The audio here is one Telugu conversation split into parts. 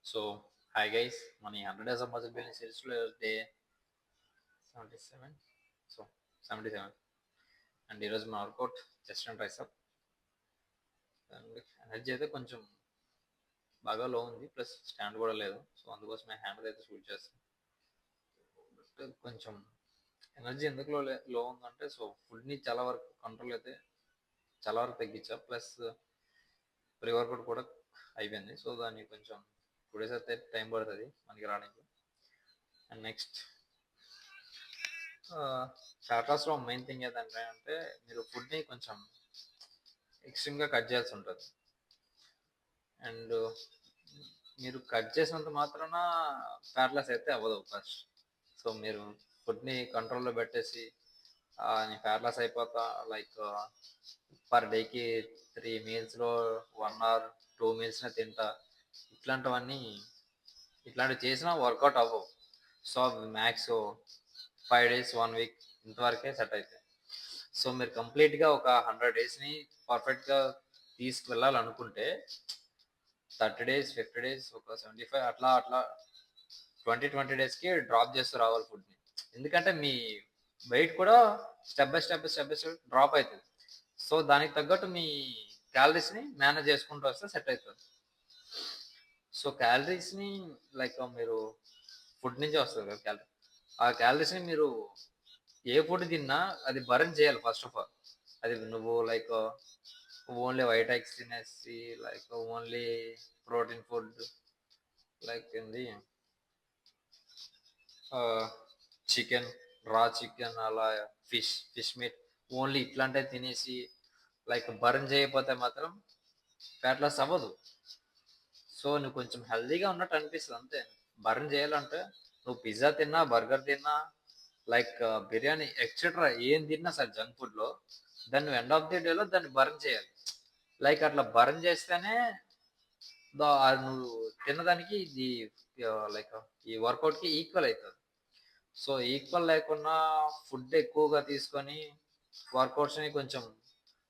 సో హాయ్ గైస్, మన 100 డేస్ ఆఫ్ మజిల్ బిల్డింగ్ సిరీస్లో డే 77. సో 77 అండ్ ఈరోజు మన workout chest and tricep. And energy అయితే కొంచెం బాగా లో ఉంది, ప్లస్ స్టాండ్ కూడా లేదు. సో అందుకోసం నేను హ్యాండ్ అయితే షూట్ చేస్తాను. బట్ కొంచెం ఎనర్జీ ఎందుకు లో ఉందంటే, సో ఫుడ్ని చాలా వరకు కంట్రోల్ అయితే చాలా వరకు తగ్గించా, ప్లస్ ప్రీ వర్కౌట్ కూడా అయిపోయింది. సో దానికి కొంచెం 2 days అయితే టైం పడుతుంది మనకి రావడానికి. అండ్ నెక్స్ట్ ఫ్యాట్ లాస్లో మెయిన్ థింగ్ ఏంటంటే మీరు ఫుడ్ని కొంచెం ఎక్స్ట్రీమ్గా కట్ చేయాల్సి ఉంటుంది. అండ్ మీరు కట్ చేసినంత మాత్రాన ఫ్యాట్ లాస్ అయితే అవ్వదు ఫస్ట్. సో మీరు ఫుడ్ని కంట్రోల్లో పెట్టేసి నేను ఫ్యాట్ లాస్ అయిపోతా, లైక్ పర్ డేకి 3 మీల్స్లో 1 or 2 మీల్స్నే తింటా, ఇట్లాంటివన్నీ ఇట్లాంటివి చేసినా వర్కౌట్ అవ్వవు. సో మ్యాక్స్ 5 days 1 week ఇంతవరకే సెట్ అవుతాయి. సో మీరు కంప్లీట్గా ఒక 100 daysని పర్ఫెక్ట్గా తీసుకువెళ్ళాలనుకుంటే 30 days 50 days ఒక 75 అట్లా అట్లా 20 daysకి డ్రాప్ చేస్తూ రావాలి ఫుడ్ని. ఎందుకంటే మీ వెయిట్ కూడా స్టెప్ బై స్టెప్ డ్రాప్ అవుతుంది. సో దానికి తగ్గట్టు మీ క్యాలరీస్ని మేనేజ్ చేసుకుంటూ వస్తే సెట్ అవుతుంది. సో క్యాలరీస్ని లైక్ మీరు ఫుడ్ నుంచి వస్తుంది కదా క్యాలరీ, ఆ క్యాలరీస్ని మీరు ఏ ఫుడ్ తిన్నా అది బర్న్ చేయాలి ఫస్ట్ ఆఫ్ ఆల్. అది నువ్వు లైక్ ఓన్లీ వైట్ ఎగ్స్ తినేసి, like only protein food like ఏంది చికెన్, రా చికెన్, అలా ఫిష్ మీట్ ఓన్లీ ఇట్లాంటివి తినేసి లైక్ బర్న్ చేయకపోతే మాత్రం ఫ్యాట్ లాస్ అవ్వదు. సో నువ్వు కొంచెం హెల్దీగా ఉన్నట్టు అనిపిస్తుంది అంతే. బర్న్ చేయాలంటే నువ్వు పిజ్జా తిన్నా, బర్గర్ తిన్నా, లైక్ బిర్యానీ ఎక్సెట్రా ఏం తిన్నా సరే జంక్ ఫుడ్లో, దాన్ని నువ్వు ఎండ్ ఆఫ్ ది డేలో దాన్ని బర్న్ చేయాలి. లైక్ అట్లా బర్న్ చేస్తేనే నువ్వు తిన్నదానికి ఇది లైక్ ఈ వర్కౌట్కి ఈక్వల్ అవుతుంది. సో ఈక్వల్ లేకుండా ఫుడ్ ఎక్కువగా తీసుకొని వర్కౌట్స్ని కొంచెం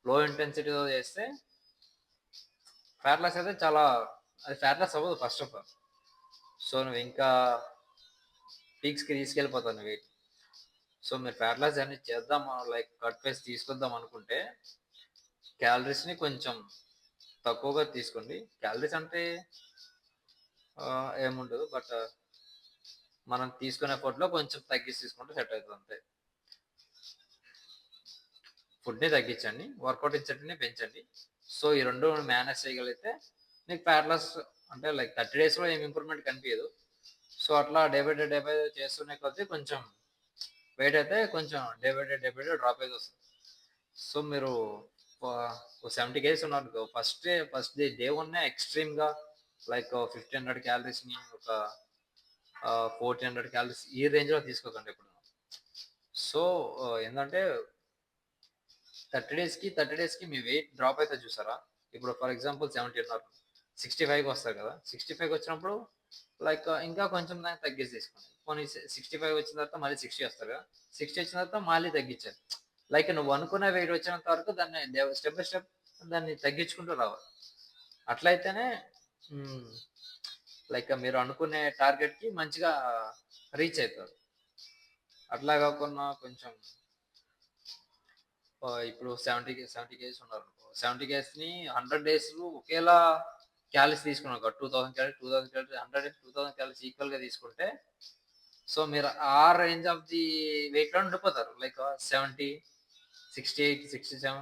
లో ఇంటెన్సిటీతో చేస్తే ఫ్యాట్ లాస్ అయితే చాలా, అది ఫ్యాట్ లాస్ అవ్వదు ఫస్ట్ ఆఫ్ ఆల్. సో నువ్వు ఇంకా పీక్స్కి తీసుకెళ్ళిపోతావు నువ్వు వెయిట్. సో మీరు ఫ్యాట్ లాస్ జర్నీ చేద్దాం, లైక్ కట్ పేస్ తీసుకొద్దాం అనుకుంటే క్యాలరీస్ని కొంచెం తక్కువగా తీసుకోండి. క్యాలరీస్ అంటే ఏముండదు, బట్ మనం తీసుకునే ఫుడ్లో కొంచెం తగ్గించి తీసుకుంటే సెట్ అవుతుంది అంతే. ఫుడ్ని తగ్గించండి, వర్కౌట్ ఇంటెన్సిటీని పెంచండి. సో ఈ రెండు మేనేజ్ చేయగలిగితే నీకు ఫ్యాట్ లాస్ అంటే లైక్ 30 daysలో ఏం ఇంప్రూవ్మెంట్ కనిపించదు. సో అట్లా డే బై డే చేస్తూనే కొద్దీ కొంచెం వెయిట్ అయితే కొంచెం డే బై డే డ్రాప్ అయితే వస్తుంది. సో మీరు 70 kgs ఉన్నారు, ఫస్ట్ డే 1 ఎక్స్ట్రీమ్గా లైక్ 1500 క్యాలరీస్ని ఒక 1400 క్యాలరీస్ ఈ రేంజ్లో తీసుకోకండి ఇప్పుడు. సో ఏంటంటే 30 daysకి మీ వెయిట్ డ్రాప్ అయితే చూసారా. ఇప్పుడు ఫర్ ఎగ్జాంపుల్ 70 ఉన్నారు, 65కి వస్తారు కదా. 65కి వచ్చినప్పుడు లైక్ ఇంకా కొంచెం దాన్ని తగ్గించి తీసుకోండి. పోనీ 65 వచ్చిన తర్వాత మళ్ళీ 60 వస్తారు కదా. 60 వచ్చిన తర్వాత మళ్ళీ తగ్గించాలి. లైక్ నువ్వు అనుకున్న వెయిట్ వచ్చినంత వరకు దాన్ని స్టెప్ బై స్టెప్ దాన్ని తగ్గించుకుంటూ రావాలి. అట్లయితేనే లైక్ మీరు అనుకునే టార్గెట్కి మంచిగా రీచ్ అవుతారు. అట్లా కాకుండా కొంచెం ఇప్పుడు 70 కేజీస్ ఉన్నారు అనుకో, 70 కేజీస్ని 100 days ఒకేలా క్యాలరీస్ తీసుకున్నాం ఒక 2000 క్యాలరీస్ 2000 క్యాలరీస్ ఈక్వల్గా తీసుకుంటే, సో మీరు ఆ రేంజ్ ఆఫ్ ది వెయిట్లో ఉండిపోతారు. లైక్ 70, 68, 67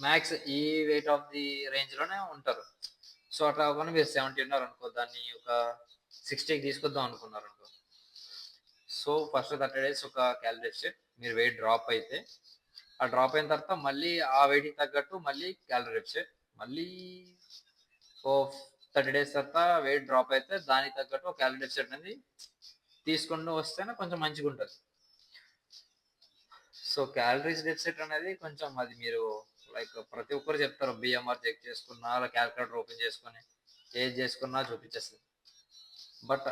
మ్యాక్స్ ఈ వెయిట్ ఆఫ్ ది రేంజ్లోనే ఉంటారు. సో అట్లా కాకుండా మీరు 70 ఉన్నారు అనుకో, దాన్ని ఒక 60కి తీసుకొద్దాం అనుకున్నారు అనుకో. సో ఫస్ట్ 30 days ఒక క్యాలరీ డెఫిసిట్, మీరు వెయిట్ డ్రాప్ అయితే ఆ డ్రాప్ అయిన తర్వాత మళ్ళీ ఆ వెయిట్కి తగ్గట్టు మళ్ళీ క్యాలరీ డెఫిసిట్, మళ్ళీ ఓ 30 days తర్వాత వెయిట్ డ్రాప్ అయితే దానికి తగ్గట్టు క్యాలరీ డెఫిసిట్ అనేది తీసుకుంటూ వస్తేనే కొంచెం మంచిగా ఉంటుంది. సో క్యాలరీస్ డెఫిసిట్ అనేది కొంచెం అది మీరు లైక్ ప్రతి ఒక్కరు చెప్తారు, బిఎంఆర్ చెక్ చేసుకున్నా అలా క్యాల్కులేటర్ ఓపెన్ చేసుకుని ఏది చేసుకున్నా చూపించేస్తుంది. బట్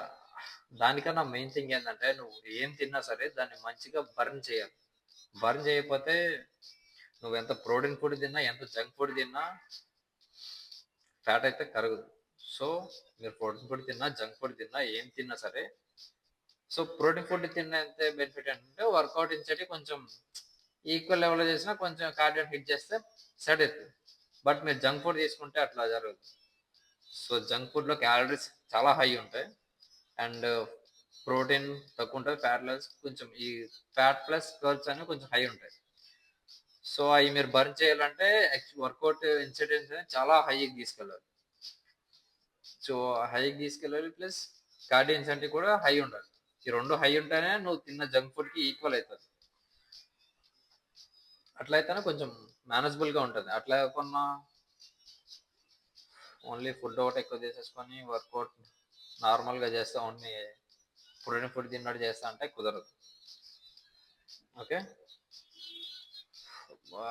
దానికన్నా మెయిన్ థింగ్ ఏంటంటే నువ్వు ఏం తిన్నా సరే దాన్ని మంచిగా బర్న్ చేయాలి. బర్న్ చేయకపోతే నువ్వు ఎంత ప్రోటీన్ ఫుడ్ తిన్నా, ఎంత జంక్ ఫుడ్ తిన్నా ఫ్యాట్ అయితే కరగదు. సో మీరు ప్రోటీన్ ఫుడ్ తిన్నా, జంక్ ఫుడ్ తిన్నా, ఏం తిన్నా సరే, సో ప్రోటీన్ ఫుడ్ తిన్న ఎంత బెనిఫిట్ అంటే వర్కౌట్ ఇచ్చేటి కొంచెం ఈక్వల్ లెవెల్‌లో చేసినా కొంచెం కార్డియో హిట్ చేస్తే సెట్ అయితది. బట్ మీరు జంక్ ఫుడ్ తీసుకుంటే అట్లా జరగదు. సో జంక్ ఫుడ్‌లో క్యాలరీస్ చాలా హై ఉంటాయి. అండ్ ప్రోటీన్ తక్కువ ఉంటది. ఫ్యాట్ ప్లస్ కర్బ్స్ అనేవి కొంచెం హై ఉంటాయి. సో అయి మీరు బర్న్ చేయాలంటే వర్కౌట్ ఇన్సెంటివ్స్ అనేది చాలా హైకి తీసుకెళ్ళాలి. సో హైకి తీసుకెళ్ళాలి ప్లస్ కార్డియో ఇన్సెంటివ్ కూడా హై ఉండాలి. ఈ 2 హై ఉంటేనే నువ్వు తిన్న జంక్ ఫుడ్‌కి ఈక్వల్ అయితది. అట్లయితేనే కొంచెం మేనేజబుల్‌గా ఉంటది. అట్లా కాకున్నా ఓన్లీ ఫుడ్ ఒకటి ఎక్కువ చేసేసుకొని వర్కౌట్ నార్మల్‌గా చేస్తా ఓన్లీ ప్రోటీన్ ఫుడ్ తిన్నట్టు చేస్తా అంటే కుదరదు. ఓకే. అబ్బా!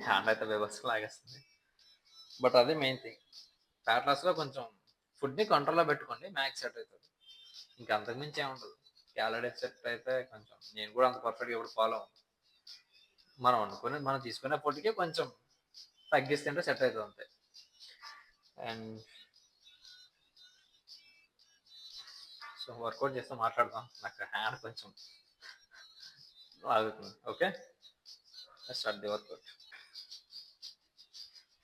హ్యాండ్ అయితే బీభత్సంగా లాగేస్తుంది. బట్ అదే మెయిన్ థింగ్. ఫ్యాట్ లాస్‌లో కొంచెం ఫుడ్‌ని కంట్రోల్‌లో పెట్టుకోండి. మ్యాక్స్ సెట్ అయితది. ఇంక అంతకు మించి ఏముండదు. క్యాలరీ డెఫిసిట్ అయితే కొంచెం నేను కూడా అంత పర్ఫెక్ట్‌గా ఎప్పుడు ఫాలో అవ్వను. మనం తీసుకునే ఫుడ్‌కి కొంచెం తగ్గిస్తుంటే సెట్ అయితది అంతే. అండ్ సో వర్కౌట్ చేస్తూ మాట్లాడదాం. నాకు హ్యాండ్ కొంచెం లాగుతుంది. Okay. Let's start the workout.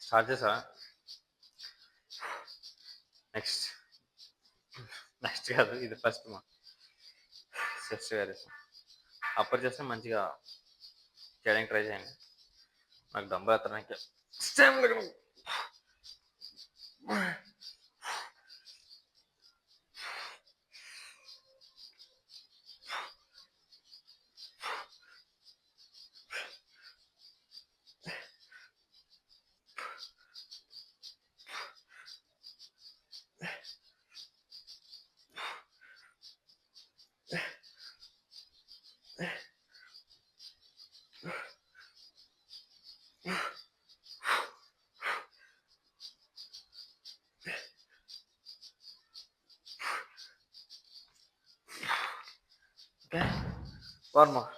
Start చేసావా? నెక్స్ట్ నెక్స్ట్ కాదు, ఇది ఫస్ట్ మా చెస్ట్ వేరేసాం. అప్పర్ చేస్తే మంచిగా చేయడానికి ట్రై చేయండి. నాకు డంబుల్ ఎత్తడానికి ఇష్టం లేదు. Okay, one more.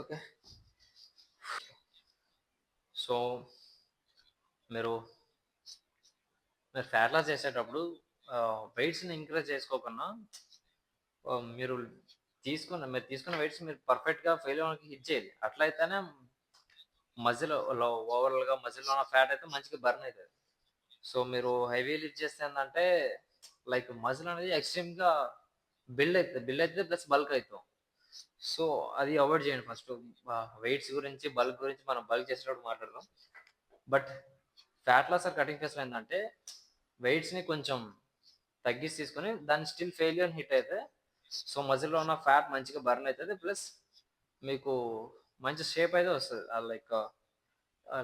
Okay. So మీరు ఫ్యాట్ లాస్ చేసేటప్పుడు వెయిట్స్ని ఇంక్రీజ్ చేసుకోకుండా మీరు తీసుకున్న వెయిట్స్ మీరు పర్ఫెక్ట్గా ఫెయిల్ అవ్వడానికి హిట్ చేయాలి. అట్లయితేనే మజిల్ ఓవరాల్గా మజిల్లో ఉన్న ఫ్యాట్ అయితే మంచిగా బర్న్ అవుతుంది. సో మీరు హెవీ లిఫ్ట్ చేస్తే ఏంటంటే లైక్ మజిల్ అనేది ఎక్స్ట్రీమ్గా బిల్డ్ అవుతుంది ప్లస్ బల్క్ అవుతాం. సో అది అవాయిడ్ చేయండి. ఫస్ట్ వెయిట్స్ గురించి బల్క్ గురించి మనం బల్క్ చేసేటప్పుడు మాట్లాడదాం. But fat loss or cutting ఫేస్లో ఏంటంటే వెయిట్స్ని కొంచెం తగ్గించి తీసుకొని దాన్ని స్టిల్ ఫెయిల్యూర్ హిట్ అయితే సో మజిల్లో ఉన్న ఫ్యాట్ మంచిగా బర్న్ అవుతుంది ప్లస్ మీకు మంచి షేప్ అయితే వస్తుంది.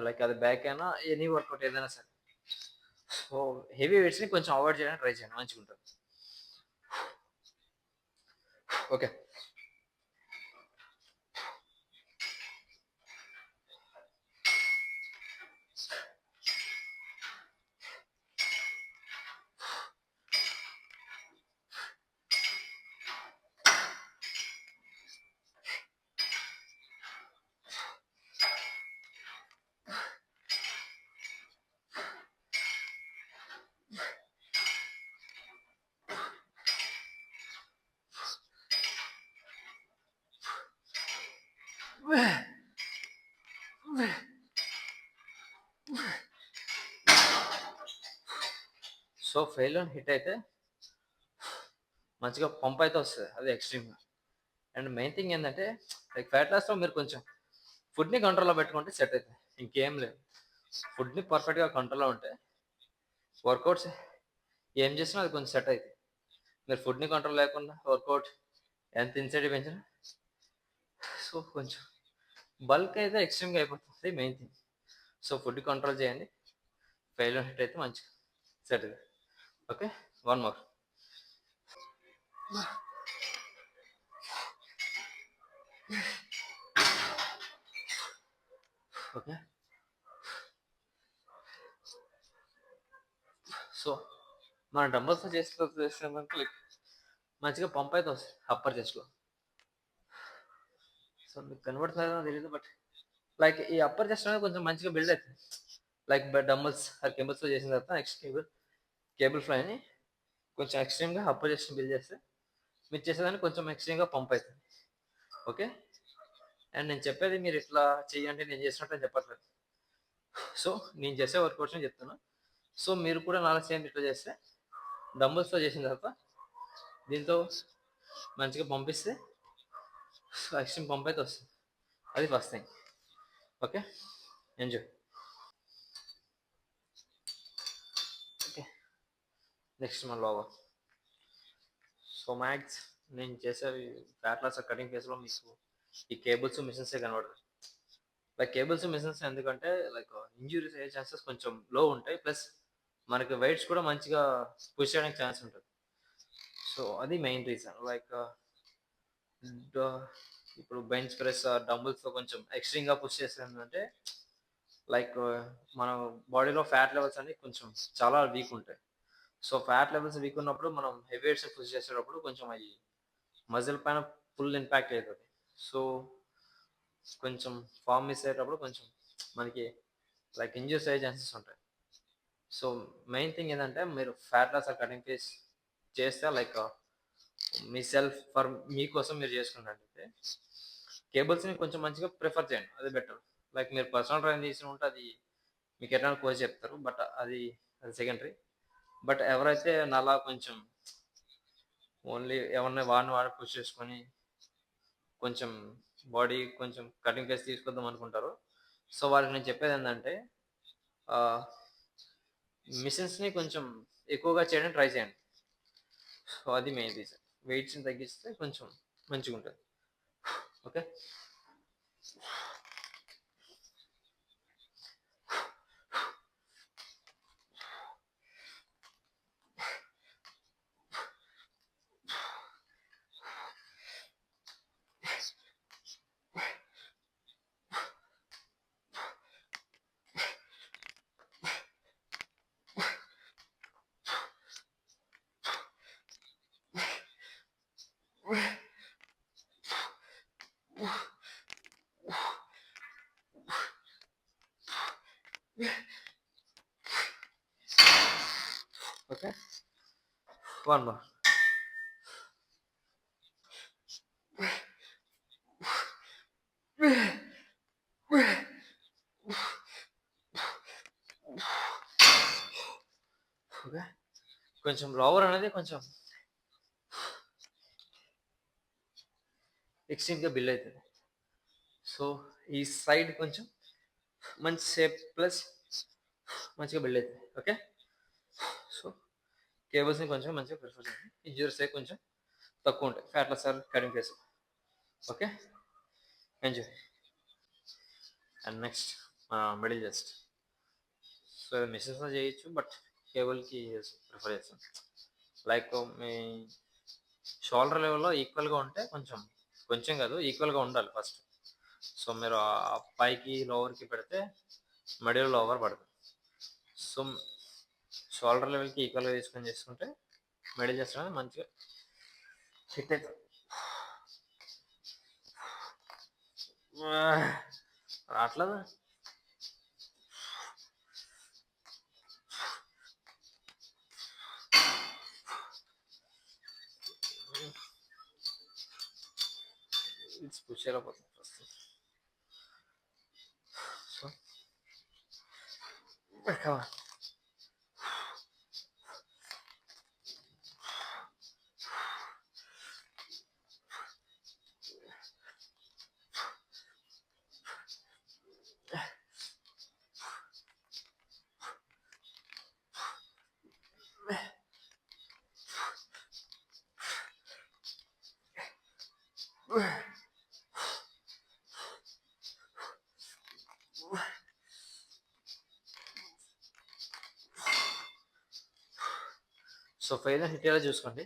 లైక్ అది బ్యాక్ అయినా ఎనీ వర్కౌట్ ఏదైనా సరే. సో హెవీ వెయిట్స్ని కొంచెం అవాయిడ్ చేయడానికి ట్రై చేయండి, మంచిగా ఉంటుంది. ఓకే. సో ఫెయిల్యూర్ హిట్ అయితే మంచిగా పంప్ అయితే వస్తుంది, అది ఎక్స్ట్రీమ్గా. అండ్ మెయిన్ థింగ్ ఏంటంటే లైక్ ఫ్యాట్ లాస్లో మీరు కొంచెం ఫుడ్ని కంట్రోల్లో పెట్టుకుంటే సెట్ అవుతుంది. ఇంకేం లేదు, ఫుడ్ని పర్ఫెక్ట్గా కంట్రోల్లో ఉంటే వర్కౌట్స్ ఏం చేసినా అది కొంచెం సెట్ అవుతుంది. మీరు ఫుడ్‌ని కంట్రోల్ లేకుండా వర్కౌట్ ఎంత ఇన్సెంటివ్ పెంచినా సో కొంచెం బల్క్ అయితే ఎక్స్‌ట్రీమ్‌గా అయిపోతుంది main thing. So food control చేయండి. ఫెయిల్ అయినట్టయితే మంచిగా సెట్ అవుతుంది. Okay. One more. Okay. So మన డంబెల్స్‌తో చేసినందుకు లైక్ మంచిగా పంప్ అయితే వస్తది అప్పర్ చెస్ట్‌లో. సో మీకు కనబడుతుందో తెలీదు బట్ లైక్ ఈ అప్పర్ చెస్ట్ అనేది కొంచెం మంచిగా బిల్డ్ అవుతుంది. లైక్ డంబెల్స్ కెబుల్స్‌తో చేసిన తర్వాత నెక్స్ట్ కేబుల్ ఫ్రైని కొంచెం ఎక్స్‌ట్రీమ్‌గా అప్పర్ చెస్ట్ బిల్డ్ చేస్తే మీరు చేసేదానికి కొంచెం ఎక్స్‌ట్రీమ్‌గా పంప్ అవుతుంది. ఓకే. అండ్ నేను చెప్పేది మీరు ఇట్లా చేయండి నేను చేసినట్టు అని చెప్పట్లేదు. సో నేను చేసే వర్కౌట్స్‌ని చెప్తున్నా. సో మీరు కూడా నాలా సేమ్ ఇట్లా చేస్తే డంబెల్స్‌తో చేసిన తర్వాత దీంతో మంచిగా పంపిస్తే ఎక్స్‌ట్రీమ్ పంప్ అయితే వస్తుంది. అది first thing. Okay. Enjoy. Okay. Next మన లోవర్. సో మ్యాక్స్ నేను చేసేవి ఫ్యాట్ లాస్ కటింగ్ ఫేస్లో మీకు ఈ కేబుల్స్ మిషన్సే కనబడతాయి. లైక్ కేబుల్స్ మిషన్స్ ఎందుకంటే లైక్ ఇంజురీస్ అయ్యే ఛాన్సెస్ కొంచెం లో ఉంటాయి. ప్లస్ మనకి వెయిట్స్ కూడా మంచిగా పుష్ చేయడానికి ఛాన్స్ ఉంటుంది. సో అది మెయిన్ రీజన్. లైక్ ఇప్పుడు బెంచ్ ప్రెస్ డంబుల్స్తో కొంచెం ఎక్స్ట్రీమ్గా పుష్ చేసేందంటే లైక్ మన బాడీలో ఫ్యాట్ లెవెల్స్ అనేవి కొంచెం చాలా వీక్ ఉంటాయి. సో ఫ్యాట్ లెవెల్స్ వీక్ ఉన్నప్పుడు మనం హెవీ వెయిట్స్ పుష్ చేసేటప్పుడు కొంచెం అవి మజిల్ పైన ఫుల్ ఇంపాక్ట్ అవుతుంది. సో కొంచెం ఫామ్ మిస్ అయ్యేటప్పుడు కొంచెం మనకి లైక్ ఇంజ్యూర్స్ అయ్యే ఛాన్సెస్ ఉంటాయి. సో మెయిన్ థింగ్ ఏంటంటే మీరు ఫ్యాట్ లాస్ కటింగ్ ఫేస్ చేస్తే లైక్ మీ సెల్ఫ్ ఫర్ మీకోసం మీరు చేసుకున్నట్టయితే కేబుల్స్ని కొంచెం మంచిగా ప్రిఫర్ చేయండి. అది బెటర్. లైక్ మీరు పర్సనల్ ట్రైన్ తీసి ఉంటే అది మీకు ఎట్లా కోచ్ చెప్తారు. బట్ అది సెకండరీ. బట్ ఎవరైతే నాలా కొంచెం ఓన్లీ ఎవరిని వాడిని వాడి పుష్ చేసుకొని కొంచెం బాడీ కొంచెం కటింగ్ ఫేస్ తీసుకొద్దాం అనుకుంటారు. సో వాళ్ళకి నేను చెప్పేది ఏంటంటే మిషన్స్ని కొంచెం ఎక్కువగా చేయడానికి ట్రై చేయండి. సో అది మెయిన్ రీజన్. వెయిట్స్ని తగ్గిస్తే కొంచెం మంచిగా ఉంటుంది. Okay. Okay. One more. Okay. కొంచెం లోవర్ అనేది కొంచెం ఎక్స్ట్రీమ్గా బిల్డ్ అవుతుంది. సో ఈ సైడ్ కొంచెం మంచి షేప్ ప్లస్ మంచిగా బిల్డ్ అవుతుంది. ఓకే. సో కేబుల్స్ని కొంచెం మంచిగా ప్రిఫర్ చేయండి. ఇంజూరీస్ కొంచెం తక్కువ ఉంటాయి fat loss cutting phase. Okay. Enjoy. And next middle chest. So మిషన్స్లో చేయొచ్చు బట్ కేబుల్కి ప్రిఫర్ చేస్తాం. లైక్ మీ షోల్డర్ లెవెల్లో ఈక్వల్గా ఉంటే కొంచెం కొంచెం కాదు ఈక్వల్గా ఉండాలి ఫస్ట్. సో మీరు పైకి లోవర్కి పెడితే మిడిల్ లోవర్ పడుతుంది. సో షోల్డర్ లెవెల్కి ఈక్వల్గా తీసుకొని చేసుకుంటే మిడిల్ చెస్ట్ అనేది మంచిగా ఫిట్ అవుతుంది. రావట్లేదు. ఇట్స్ పుష్ అయిపోతుంది first. So come on. So fail hit అయ్యేలా చూసుకోండి,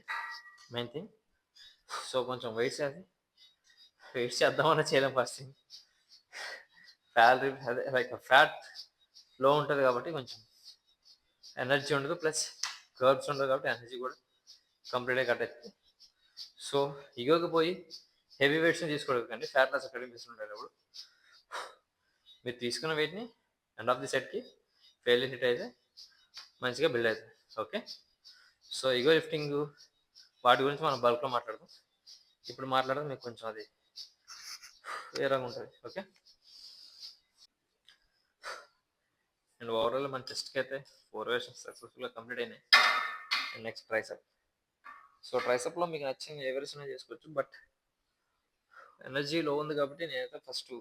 మెయిన్ థింగ్. సో కొంచెం వెయిట్ చేద్దామని చేయలేం ఫస్ట్ థింగ్. క్యాలరీ అదే లైక్ ఫ్యాట్ లో ఉంటుంది కాబట్టి కొంచెం ఎనర్జీ ఉండదు, ప్లస్ కర్బ్స్ ఉండదు కాబట్టి ఎనర్జీ కూడా కంప్లీట్గా కట్ అవుతుంది. సో ఇగోకి పోయి హెవీ వెయిట్స్ని తీసుకోవడం, ఫ్యాట్ లాస్ అక్కడ తీసుకుంటారు. మీరు తీసుకున్న వెయిట్ని ఎండ్ ఆఫ్ ది సెట్కి ఫెయిల్ హిట్ అయితే మంచిగా బిల్డ్ అవుతుంది. ఓకే, సో ఇగో లిఫ్టింగ్ వాటి గురించి మనం బల్క్లో మాట్లాడదాం. ఇప్పుడు మాట్లాడడం మీకు కొంచెం అది వేరేగా ఉంటుంది. ఓకే, అండ్ ఓవరాల్ మన చెస్ట్కి అయితే 4 వేరియేషన్స్ సక్సెస్ఫుల్గా కంప్లీట్ అయినాయి. And next tricep. సో ట్రైసెప్లో మీకు నచ్చిన ఏ వేరియేషన్ చేసుకోవచ్చు, బట్ ఎనర్జీ లో ఉంది కాబట్టి నేనైతే ఫస్ట్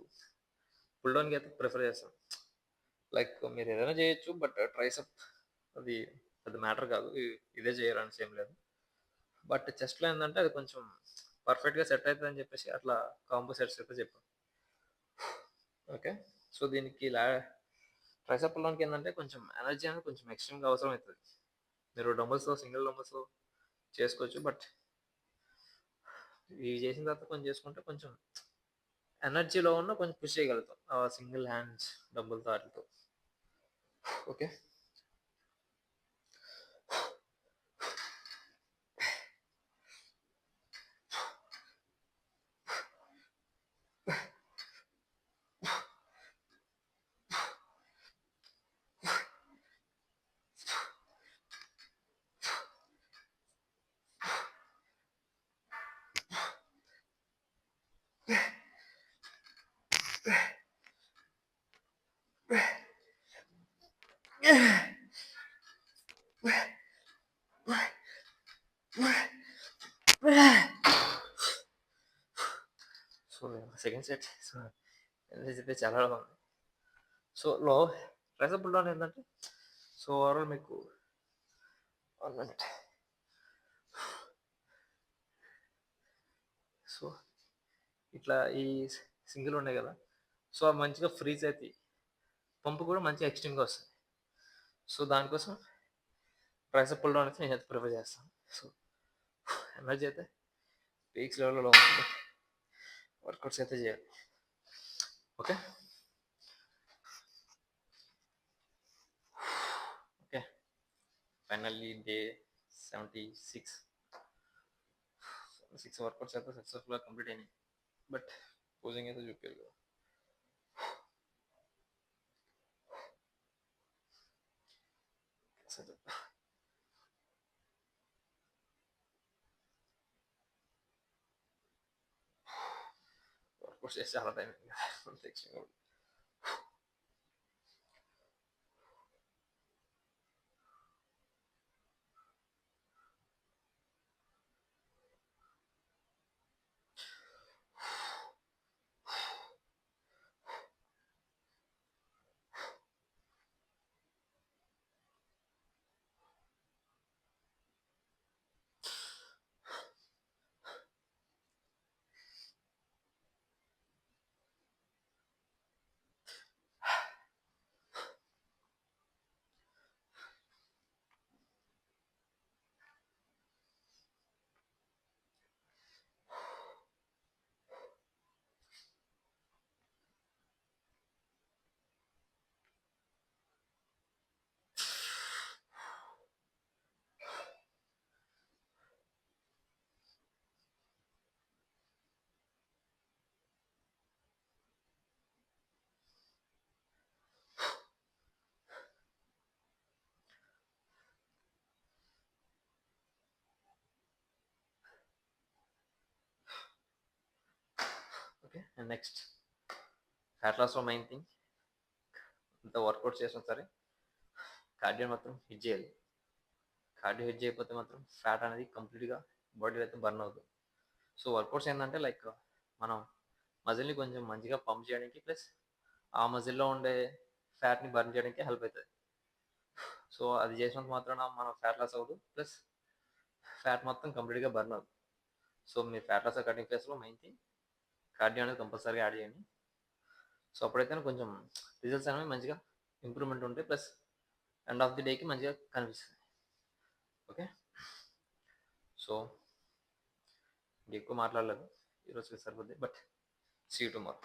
పుల్ డౌన్కి అయితే ప్రిఫర్ చేస్తాను. లైక్ మీరు ఏదైనా చేయొచ్చు, బట్ ట్రైసెప్ అది పెద్ద మ్యాటర్ కాదు, ఇదే చేయాలని సేమ్ లేదు. బట్ చెస్ట్లో ఏంటంటే అది కొంచెం పర్ఫెక్ట్గా సెట్ అవుతుంది అని చెప్పేసి అట్లా కాంబో సెట్స్ అయితే చెప్పాను. ఓకే, సో దీనికి ట్రైసెప్ పుల్ డౌన్కి ఏంటంటే కొంచెం ఎనర్జీ అనేది కొంచెం ఎక్స్ట్రీమ్గా అవసరం అవుతుంది. మీరు డంబుల్స్తో సింగిల్ డంబుల్స్తో చేసుకోవచ్చు, బట్ ఇవి చేసిన తర్వాత కొంచెం చేసుకుంటే కొంచెం ఎనర్జీలో ఉన్న కొంచెం పుష్ చేయగలుగుతాం సింగిల్ హ్యాండ్స్ డంబుల్తో వాటితో. Okay, so second set so అయితే చాలా బాగుంది. సో ట్రైసెప్ పుల్ డౌన్ ఏంటంటే సో ఓవరాల్ మీకు 1 minute. సో ఇట్లా ఈ సింగిల్ ఉన్నాయి కదా, సో అవి మంచిగా ఫ్రీజ్ అవుతాయి, పంపు కూడా మంచిగా ఎక్స్ట్రీమ్గా వస్తుంది. సో దానికోసం ట్రైసెప్ పుల్ డౌన్ అయితే నేను అయితే ప్రిఫర్ చేస్తాను. సో ఎనర్జీ అయితే పీక్స్ లెవెల్లో ఉంటుంది, వర్కౌట్స్ అయితే చేయాలి. Okay okay finally day 76 workouts అయితే సక్సెస్ఫుల్గా కంప్లీట్ అయినాయి, బట్ పోజింగ్ అయితే చూపించాలి కదా. వర్కౌట్స్ చేసి చాలా టైం అయింది. ఓకే, అండ్ నెక్స్ట్ ఫ్యాట్ లాస్లో మెయిన్ థింగ్ ఇంత వర్కౌట్ చేసినా సరే కార్డియో మాత్రం హిట్ చేయాలి. కార్డియో హిట్ చేయకపోతే మాత్రం ఫ్యాట్ అనేది కంప్లీట్గా బాడీలో అయితే బర్న్ అవుతుంది. సో వర్కౌట్స్ ఏంటంటే లైక్ మనం మజిల్ని కొంచెం మంచిగా పంప్ చేయడానికి, ప్లస్ ఆ మజిల్లో ఉండే ఫ్యాట్ని బర్న్ చేయడానికి హెల్ప్ అవుతుంది. సో అది చేసినంత మాత్రాన మనం ఫ్యాట్ లాస్ అవ్వదు, ప్లస్ ఫ్యాట్ మొత్తం కంప్లీట్గా బర్న్ అవుతుంది. సో మీరు ఫ్యాట్ లాస్ కటింగ్ ఫేస్లో మెయిన్ థింగ్ కార్డియో అనేది కంపల్సరీగా యాడ్ చేయండి. సో అప్పుడైతే కొంచెం రిజల్ట్స్ అనేవి మంచిగా ఇంప్రూవ్మెంట్ ఉంటాయి, ప్లస్ ఎండ్ ఆఫ్ ది డేకి మంచిగా కనిపిస్తుంది. ఓకే, సో ఎక్కువ మాట్లాడలేదు ఈరోజుకి సరిపోద్ది, బట్ సీ యూ టుమారో.